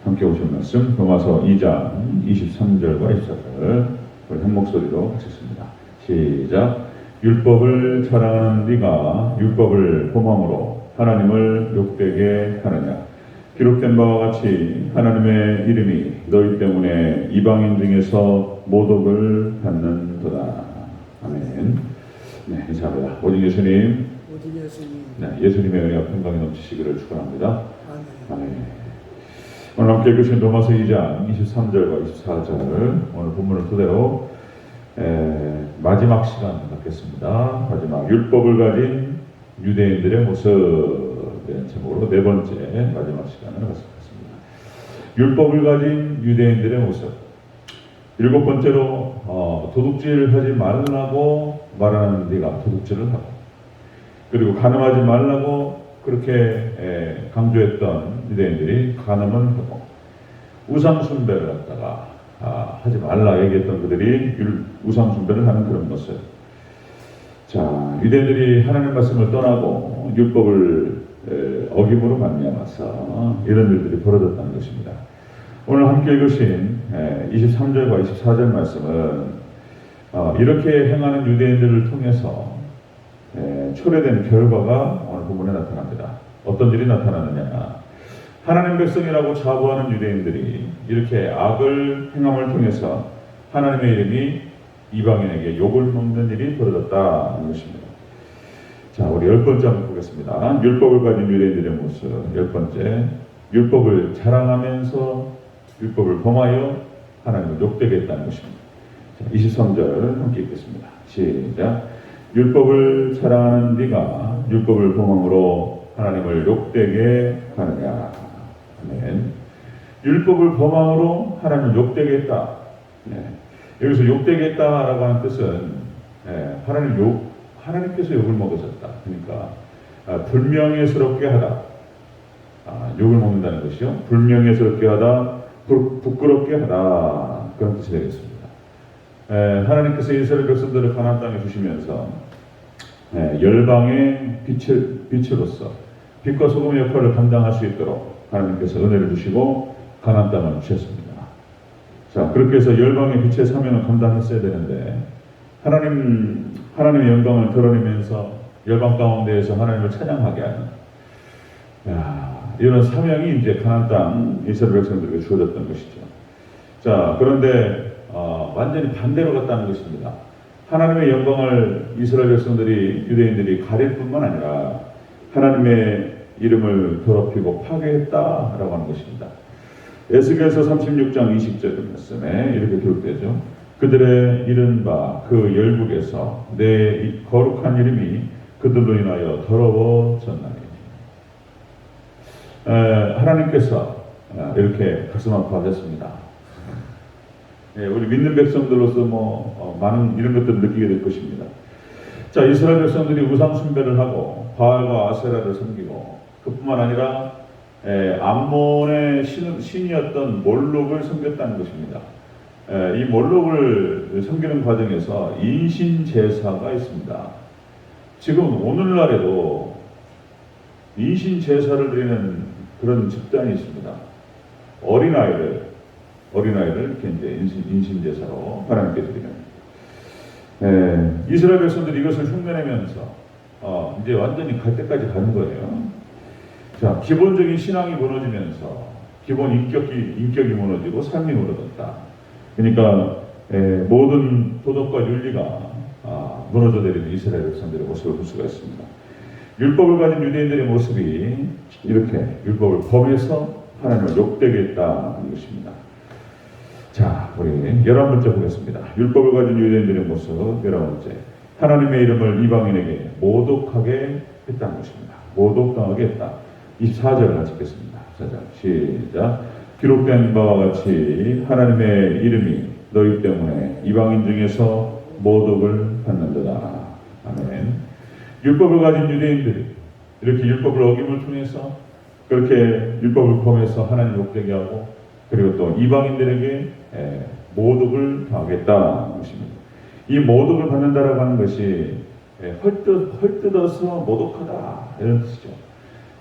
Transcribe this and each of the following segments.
함께 오신 말씀 로마서 2장 23절과 24절 우리 한 목소리로 같이 읽습니다. 시작. 율법을 자랑하는 네가 율법을 범함으로 하나님을 욕되게 하느냐. 기록된 바와 같이 하나님의 이름이 너희 때문에 이방인 중에서 모독을 받는도다. 아멘. 네, 인사합니다. 오직 예수님. 네, 예수님의 은혜와 평강이 넘치시기를 축원합니다. 아멘. 오늘 함께 읽으신 로마서 2장 23절과 24절 오늘 본문을 토대로 마지막 시간 갖겠습니다. 마지막 율법을 가진 유대인들의 모습이라는 제목으로 네 번째 마지막 시간을 갖겠습니다. 율법을 가진 유대인들의 모습. 일곱 번째로 도둑질하지 말라고 말하는 네가 도둑질을 하고, 그리고 간음하지 말라고 그렇게 강조했던 유대인들이 간음을 하고, 우상 숭배를 갖다가 하지 말라 얘기했던 그들이 우상 숭배를 하는 그런 모습. 자, 유대인들이 하나님의 말씀을 떠나고 율법을 어김으로 말미암아서 이런 일들이 벌어졌다는 것입니다. 오늘 함께 읽으신 23절과 24절 말씀은 이렇게 행하는 유대인들을 통해서 초래된 결과가 오늘 본문에 나타납니다. 어떤 일이 나타나느냐. 하나님 백성이라고 자부하는 유대인들이 이렇게 악을 행함을 통해서 하나님의 이름이 이방인에게 욕을 먹는 일이 벌어졌다는 것입니다. 자, 우리 열 번째 한번 보겠습니다. 율법을 가진 유대인들의 모습. 열 번째, 율법을 자랑하면서 율법을 범하여 하나님을 욕되게 했다는 것입니다. 자, 23절 함께 읽겠습니다. 시작. 율법을 자랑하는 네가 율법을 범함으로 하나님을 욕되게 하느냐. 아멘. 율법을 범함으로 하나님을 욕되게 했다. 네. 여기서 욕되게 했다라고 하는 뜻은 하나님께서 욕을 먹으셨다. 그러니까 불명예스럽게 하다. 욕을 먹는다는 것이요. 불명예스럽게 하다, 부끄럽게 하다, 그런 뜻이 되겠습니다. 하나님께서 이스라엘 백성들을 가나안 땅에 주시면서 열방의 빛으로서 빛과 소금의 역할을 감당할 수 있도록 하나님께서 은혜를 주시고 가나안 땅을 주셨습니다. 자, 그렇게 해서 열방의 빛의 사명을 감당했어야 되는데 하나님의 영광을 드러내면서 열방 가운데에서 하나님을 찬양하게 하는 이런 사명이 이제 가나안 땅 이스라엘 백성들에게 주어졌던 것이죠. 자, 그런데 완전히 반대로 갔다는 것입니다. 하나님의 영광을 이스라엘 백성들이 유대인들이 가릴 뿐만 아니라 하나님의 이름을 더럽히고 파괴했다라고 하는 것입니다. 에스겔서 36장 20절 말씀에 이렇게 기록되죠. 그들의 이른바 그 열국에서 내 거룩한 이름이 그들로 인하여 더러워졌나니. 하나님께서 이렇게 가슴 아파하셨습니다. 우리 믿는 백성들로서 많은 이런 것들을 느끼게 될 것입니다. 자, 이스라엘 백성들이 우상 숭배를 하고 바알과 아세라를 섬기고, 그뿐만 아니라 암몬의 신이었던 몰록을 섬겼다는 것입니다. 이 몰록을 섬기는 과정에서 인신 제사가 있습니다. 지금 오늘날에도 인신 제사를 드리는 그런 집단이 있습니다. 어린아이를 이렇게 이제 인신 제사로 하나님께 드리는. 이스라엘 백성들이 이것을 흉내내면서 이제 완전히 갈 때까지 가는 거예요. 자, 기본적인 신앙이 무너지면서 기본 인격이 무너지고 삶이 무너졌다. 그러니까 모든 도덕과 윤리가 무너져 내리는 이스라엘 백성들의 모습을 볼 수가 있습니다. 율법을 가진 유대인들의 모습이 이렇게 율법을 범해서 하나님을 욕되게 했다는 것입니다. 자, 우리 11번째 보겠습니다. 율법을 가진 유대인들의 모습 11번째. 하나님의 이름을 이방인에게 모독하게 했다는 것입니다. 모독당하게 했다. 24절 같이 읽겠습니다. 24절 시작. 기록된 바와 같이 하나님의 이름이 너희 때문에 이방인 중에서 모독을 받는도다. 아멘. 율법을 가진 유대인들이 이렇게 율법을 어김을 통해서 그렇게 율법을 범해서 하나님을 욕되게 하고, 그리고 또 이방인들에게 모독을 당하겠다는 것입니다. 이 모독을 받는다라고 하는 것이 헐뜯어서 모독하다 이런 뜻이죠.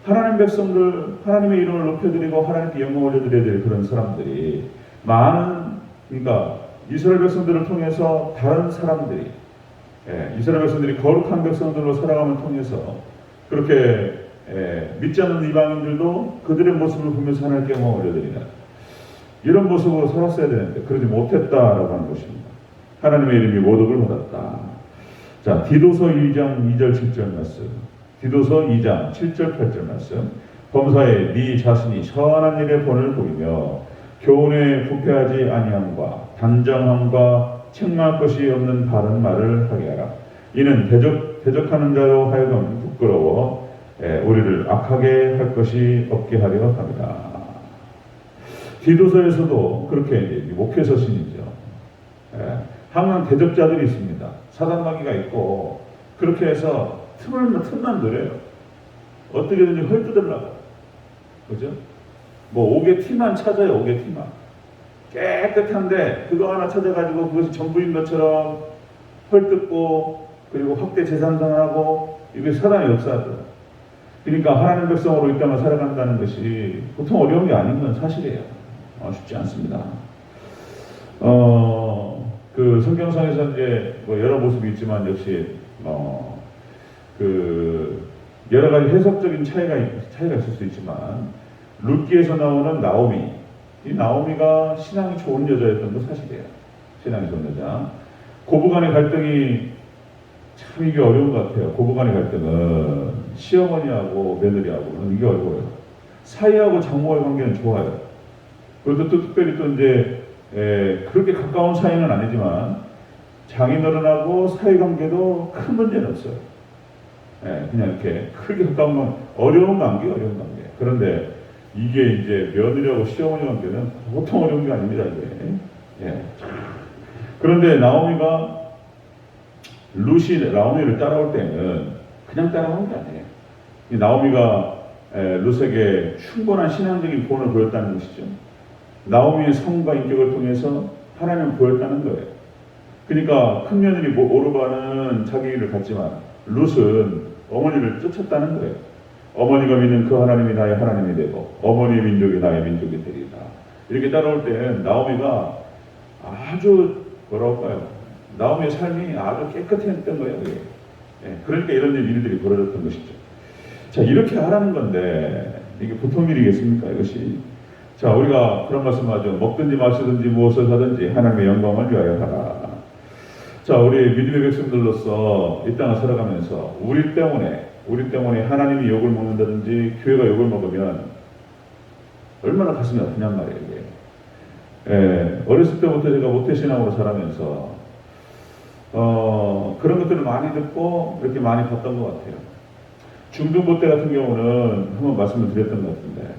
하나님 백성들, 하나님의 이름을 높여드리고 하나님께 영광 올려드려야 될 그런 사람들이 많은, 그러니까 이스라엘 백성들을 통해서 다른 사람들이, 이스라엘 백성들이 거룩한 백성들로 살아감을 통해서 그렇게 믿지 않는 이방인들도 그들의 모습을 보면서 하나님께 영광 올려드리는 이런 모습으로 살았어야 되는데 그러지 못했다라고 하는 것입니다. 하나님의 이름이 모독을 받았다. 자, 디도서 2장 2절 7절 말씀. 디도서 2장 7절 8절 말씀. 범사에 네 자신이 선한 일의 본을 보이며 교훈에 부패하지 아니함과 단정함과 책망할 것이 없는 바른 말을 하게 하라. 이는 대적하는 자로 하여금 부끄러워 우리를 악하게 할 것이 없게 하려 합니다. 디도서에서도 그렇게 목회 서신이죠. 항상 대적자들이 있습니다. 사단마귀가 있고 그렇게 해서 틈만 노려요. 어떻게든지 헐뜯으려고. 그죠? 뭐 옥의 티만 찾아요. 옥의 티만. 깨끗한데 그거 하나 찾아가지고 그것이 전부인 것처럼 헐뜯고 그리고 확대 재산상하고 이게 사단의 역사죠. 그러니까 하나님 백성으로 이 땅을 살아간다는 것이 보통 어려운 게 아닌 건 사실이에요. 쉽지 않습니다. 그 성경상에서 이제 뭐 여러 모습이 있지만 역시 그 여러 가지 해석적인 차이가 있을 수 있지만 룻기에서 나오는 나오미, 이 나오미가 신앙이 좋은 여자였던 건 사실이에요. 신앙이 좋은 여자. 고부간의 갈등이 참 이게 어려운 것 같아요. 고부간의 갈등은 시어머니하고 며느리하고 이게 어려워요. 사이하고 장모의 관계는 좋아요. 그것도 또 특별히 또 이제 그렇게 가까운 사이는 아니지만 장인어른하고 사이 관계도 큰 문제는 없어요. 그냥 이렇게 크게 가까운 건 어려운 관계. 그런데 이게 이제 며느리하고 시어머니 관계는 보통 어려운 게 아닙니다, 이게. 그런데 나오미가 룻이 나오미를 따라올 때는 그냥 따라온 게 아니에요. 이 나오미가 룻에게 충분한 신앙적인 본을 보였다는 것이죠. 나오미의 성과 인격을 통해서 하나님을 보였다는 거예요. 그러니까 큰 며느리 오르바는 자기 일을 갔지만 룻은 어머니를 쫓았다는 거예요. 어머니가 믿는 그 하나님이 나의 하나님이 되고 어머니의 민족이 나의 민족이 되리라. 이렇게 따라올 때는 나오미가 아주 뭐라고 할까요? 나오미의 삶이 아주 깨끗했던 거예요. 그러니까 이런 일들이 벌어졌던 것이죠. 자, 이렇게 하라는 건데 이게 보통 일이겠습니까? 이것이. 자, 우리가 그런 말씀하죠. 먹든지 마시든지 무엇을 하든지 하나님의 영광을 위하여 하라. 자, 우리 믿음의 백성들로서 이 땅을 살아가면서 우리 때문에 하나님이 욕을 먹는다든지 교회가 욕을 먹으면 얼마나 가슴이 아프냔 말이에요. 이게. 어렸을 때부터 제가 모태신앙으로 자라면서 그런 것들을 많이 듣고 이렇게 많이 봤던 것 같아요. 중등부 때 같은 경우는 한번 말씀을 드렸던 것 같은데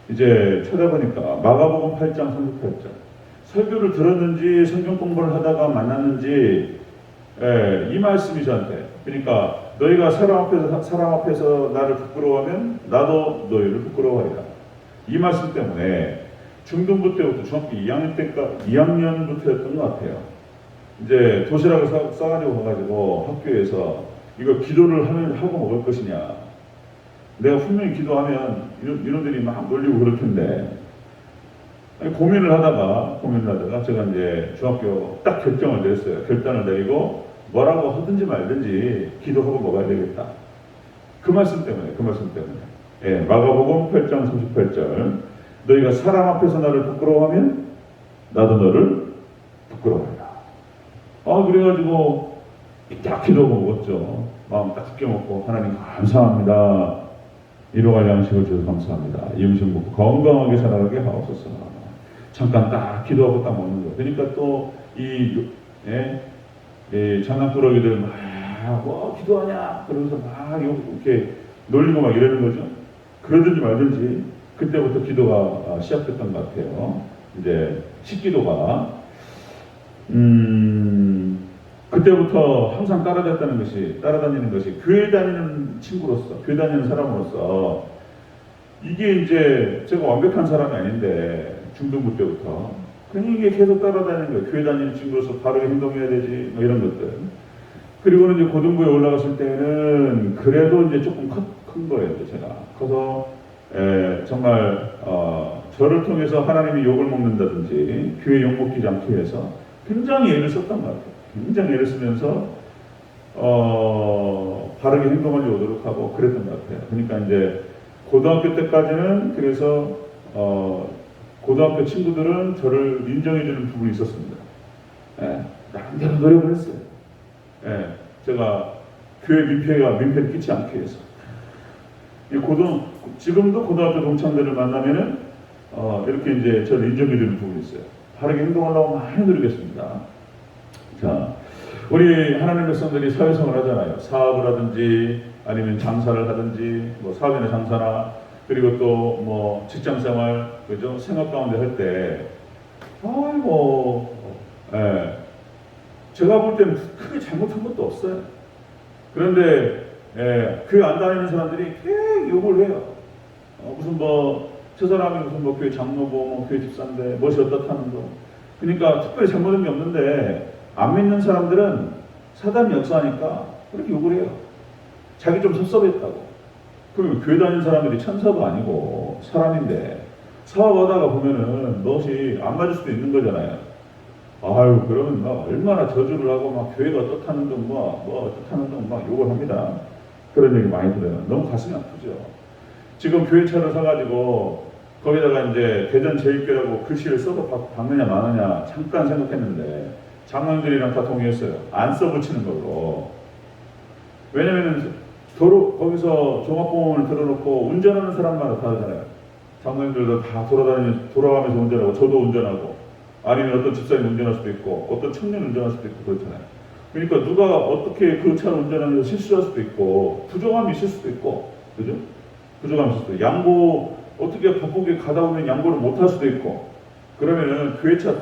이제 찾아보니까 마가복음 8장 38절 설교를 들었는지 성경 공부를 하다가 만났는지 이 말씀이 저한테, 그러니까 너희가 사람 앞에서 나를 부끄러워하면 나도 너희를 부끄러워하리라. 이 말씀 때문에 중등부 때부터 중학교 2학년부터였던 것 같아요. 이제 도시락을 싸가지고 가가지고 학교에서 이거 기도를 하고 먹을 것이냐. 내가 분명히 기도하면 이놈들이 막 놀리고 그럴 텐데 고민을 하다가 제가 이제 중학교 딱 결정을 내렸어요. 결단을 내리고 뭐라고 하든지 말든지 기도하고 먹어야 되겠다. 그 말씀 때문에. 마가복음 8장 38절 너희가 사람 앞에서 나를 부끄러워하면 나도 너를 부끄러워하리라. 그래가지고 딱 기도하고 먹었죠. 마음 딱 깊게 먹고 하나님 감사합니다. 일용할 양식을 주셔서 감사합니다. 이 음식 먹고 건강하게 살아가게 하옵소서. 잠깐 딱 기도하고 딱 먹는 거. 그러니까 또 이 장난꾸러기들 막 기도하냐 그러면서 막 이렇게 놀리고 막 이러는 거죠. 그러든지 말든지 그때부터 기도가 시작됐던 것 같아요. 이제 식기도가 그때부터 항상 따라다니는 것이 교회 다니는 친구로서, 교회 다니는 사람으로서 이게 이제 제가 완벽한 사람이 아닌데 중등부 때부터 그냥 이게 계속 따라다니는 거예요. 교회 다니는 친구로서 바르게 행동해야 되지 뭐 이런 것들. 그리고는 이제 고등부에 올라갔을 때는 그래도 이제 조금 큰 거예요, 제가. 커서 정말 저를 통해서 하나님이 욕을 먹는다든지 교회 욕 먹히지 않기 위해서 굉장히 애를 썼던 것 같아요. 굉장히 애를 쓰면서 바르게 행동하려고 노력하고 그랬던 것 같아요. 그러니까 이제 고등학교 때까지는 그래서 고등학교 친구들은 저를 인정해주는 부분이 있었습니다. 나름대로 노력을 했어요. 제가 교회 민폐를 끼치지 않기 위해서. 지금도 고등학교 동창들을 만나면은 이렇게 이제 저를 인정해주는 부분이 있어요. 바르게 행동하려고 많이 노력했습니다. 자, 우리 하나님의 백성들이 사회생활을 하잖아요. 사업을 하든지 아니면 장사를 하든지 뭐 사업이나 장사나 그리고 또 뭐 직장생활 그죠 생활 가운데 할 때 제가 볼 때는 크게 잘못한 것도 없어요. 그런데 교회 안 다니는 사람들이 되게 욕을 해요. 무슨 저 사람이 무슨 교회 장로고 교회 집사인데 멋이 어떻다는 거. 그러니까 특별히 잘못한 게 없는데 안 믿는 사람들은 사단이 역사하니까 그렇게 욕을 해요. 자기 좀 섭섭했다고. 그리고 교회 다니는 사람들이 천사도 아니고 사람인데 사업하다가 보면은 멋이 안 맞을 수도 있는 거잖아요. 아유, 그러면 얼마나 저주를 하고 교회가 어떻다는 등 어떻다는 등 욕을 합니다. 그런 얘기 많이 들어요. 너무 가슴이 아프죠. 지금 교회차를 사가지고 거기다가 이제 대전 제일교회라고 글씨를 써서 박느냐 마느냐 잠깐 생각했는데 장로님들이랑 다 동의했어요. 안 써붙이는 걸로. 왜냐면은 거기서 종합보험을 들어놓고 운전하는 사람마다 다르잖아요. 장로님들도 다 돌아가면서 운전하고 저도 운전하고 아니면 어떤 집사님 운전할 수도 있고 어떤 청년 운전할 수도 있고 그렇잖아요. 그러니까 누가 어떻게 그 차를 운전하면서 실수할 수도 있고 부정함이 있을 수도 있고 그죠? 부정함이 있을 수도 있고 양보 어떻게 바쁘게 가다 보면 양보를 못 할 수도 있고 그러면은 교회차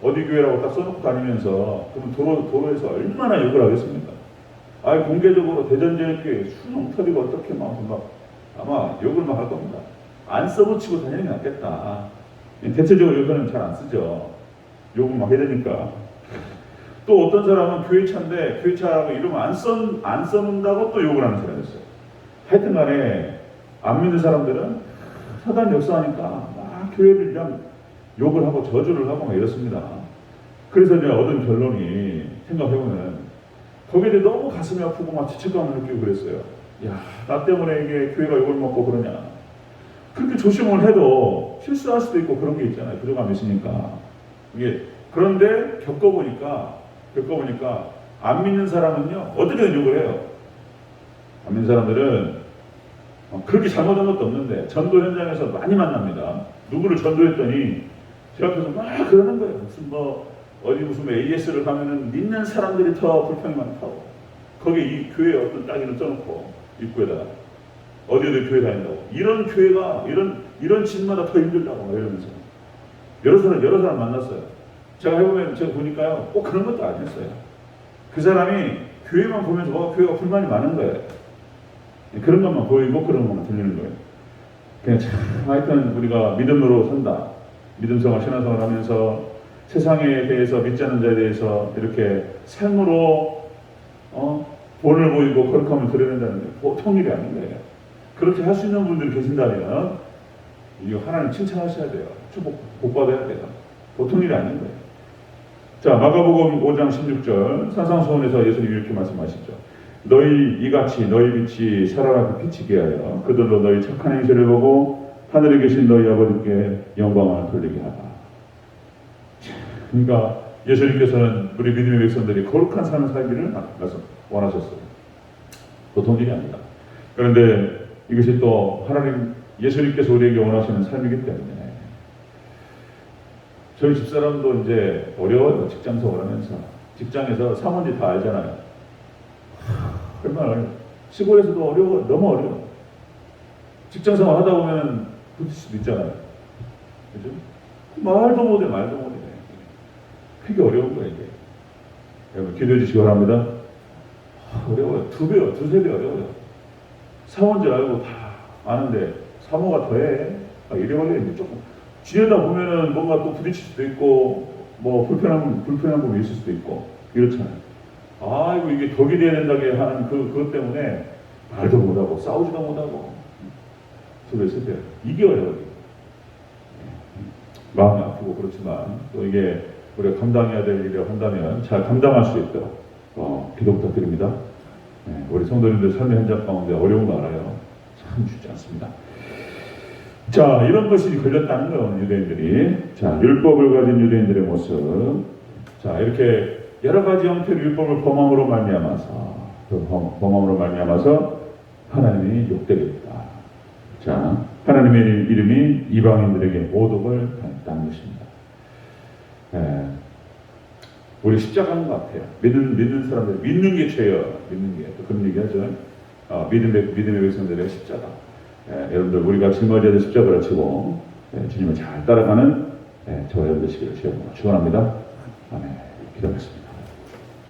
어디 교회라고 딱 써놓고 다니면서 그럼 도로에서 얼마나 욕을 하겠습니까? 공개적으로 대전제일교회 수능 터지고 어떻게 아마 욕을 할 겁니다. 안 써붙이고 다니는 게 낫겠다. 대체적으로 요새는 잘 안 쓰죠. 욕을 해야 되니까. 또 어떤 사람은 교회차인데 교회차라고 이러면 안 써놓는다고 또 욕을 하는 사람이 있어요. 하여튼 간에 안 믿는 사람들은 사단 역사하니까 교회를 그냥 욕을 하고 저주를 하고 이렇습니다. 그래서 이제 얻은 결론이 생각해보면 거기에 너무 가슴이 아프고 죄책감을 느끼고 그랬어요. 야, 나 때문에 이게 교회가 욕을 먹고 그러냐. 그렇게 조심을 해도 실수할 수도 있고 그런 게 있잖아요. 부족함이 있으니까. 그런데 겪어보니까 안 믿는 사람은요 어떻게든 욕을 해요. 안 믿는 사람들은 그렇게 잘못한 것도 없는데 전도 현장에서 많이 만납니다. 누구를 전도했더니 제 앞에서 막 그러는 거예요. 무슨 AS를 가면은 믿는 사람들이 더 불평이 많다고. 거기에 이 교회 어떤 따기를 써놓고 입구에다가 어디 교회 다닌다고. 이런 교회가 이런 집마다 더 힘들다고 이러면서 여러 사람 만났어요. 제가 보니까요 꼭 그런 것도 아니었어요. 그 사람이 교회만 보면서 교회가 불만이 많은 거예요. 그런 것만 보이고 그런 것만 들리는 거예요. 그냥 하여튼 우리가 믿음으로 산다. 믿음생활, 신앙생활 하면서 세상에 대해서 믿지 않는 자에 대해서 이렇게 삶으로 본을 보이고 거룩함을 드러낸다는 게 보통 일이 아닌 거예요. 그렇게 할 수 있는 분들이 계신다면 이거 하나님 칭찬하셔야 돼요. 축복 복 받아야 돼요. 보통 일이 아닌 거예요. 자, 마가복음 5장 16절 산상수훈에서 예수님이 이렇게 말씀하시죠. 너희 이같이 너희 빛이 사람 앞에 비치게 하여 그들로 너희 착한 행실을 보고 하늘에 계신 너희 아버지께 영광을 돌리게 하라. 그러니까 예수님께서는 우리 믿음의 백성들이 거룩한 삶을 살기를 원하셨어요. 보통 일이 아니다. 그런데 이것이 또 하나님 예수님께서 우리에게 원하시는 삶이기 때문에 저희 집사람도 이제 어려워요. 직장 생활하면서 직장에서 사원지 다 알잖아요. 얼마나 어려워. 시골에서도 어려워. 너무 어려워. 직장 생활 하다 보면 부딪힐 수도 있잖아요. 그죠? 말도 못해. 되게 어려운 거예요, 이게. 여러분, 기도해 주시기 바랍니다. 어려워요. 두세 배 어려워요. 사원줄 알고 다 아는데, 사모가 더해. 이래 걸려. 이제 조금. 지내다 보면은 뭔가 또 부딪힐 수도 있고, 불편한 부분이 있을 수도 있고, 이렇잖아요. 이거 이게 덕이 돼야 된다고 하는 그것 때문에 말도 못하고 싸우지도 못하고 속에 있으세요. 이게 어려워요. 마음이 아프고 그렇지만 또 이게 우리가 감당해야 될 일이라고 한다면 잘 감당할 수 있도록 기도 부탁드립니다. 우리 성도님들 삶의 현장 가운데 어려운 거 알아요. 참 쉽지 않습니다. 자, 이런 것이 걸렸다는 건 유대인들이. 자, 율법을 가진 유대인들의 모습. 자, 이렇게 여러 가지 형태의 율법을 범함으로 말미암아서 범함으로 말미암아서 하나님이 욕되게 했다. 자, 하나님의 이름이 이방인들에게 모독을 당했다는 것입니다. 우리 십자가인 것 같아요. 믿는 사람들, 믿는 게 죄예요. 믿는 게. 또 그런 얘기 하죠. 믿음의 백성들의 십자가. 여러분들, 우리가 짊어져야 될 십자가를 지고, 주님을 잘 따라가는 저와 여러분 되시기를 주님으로 축원합니다. 아멘. 기도하겠습니다.